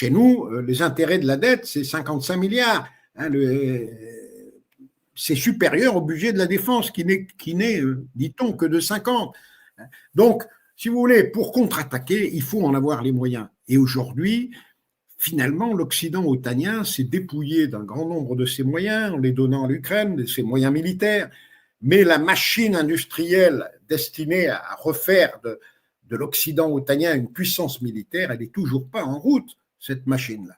Chez nous, les intérêts de la dette, c'est 55 milliards. Hein, c'est supérieur au budget de la défense qui n'est dit-on, que de 50. Donc, si vous voulez, pour contre-attaquer, il faut en avoir les moyens. Et aujourd'hui, finalement, l'Occident otanien s'est dépouillé d'un grand nombre de ses moyens en les donnant à l'Ukraine, de ses moyens militaires, mais la machine industrielle destinée à refaire de l'Occident otanien une puissance militaire, elle n'est toujours pas en route, cette machine-là.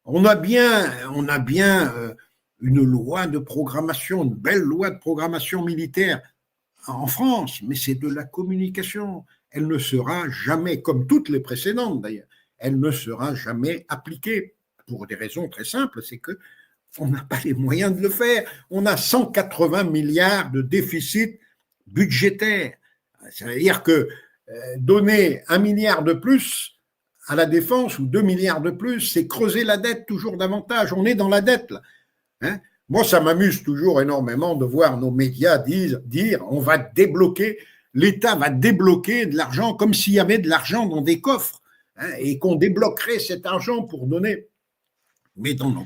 On a bien une loi de programmation, une belle loi de programmation militaire en France, mais c'est de la communication. Elle ne sera jamais, comme toutes les précédentes d'ailleurs, elle ne sera jamais appliquée pour des raisons très simples, c'est que on n'a pas les moyens de le faire. On a 180 milliards de déficit budgétaire. Ça veut dire que donner 1 milliard de plus à la défense ou 2 milliards de plus, c'est creuser la dette toujours davantage. On est dans la dette, là. Hein? Moi, ça m'amuse toujours énormément de voir nos médias dire on va débloquer, l'État va débloquer de l'argent comme s'il y avait de l'argent dans des coffres, hein, et qu'on débloquerait cet argent pour donner. Mais dans nos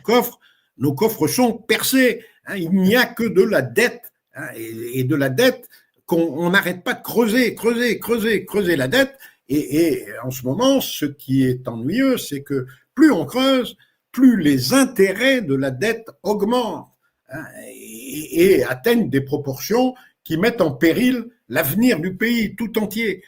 coffres sont percés. Hein, il n'y a que de la dette, hein, et de la dette qu'on n'arrête pas de creuser la dette. Et en ce moment, ce qui est ennuyeux, c'est que plus on creuse, plus les intérêts de la dette augmentent, hein, et atteignent des proportions qui mettent en péril l'avenir du pays tout entier.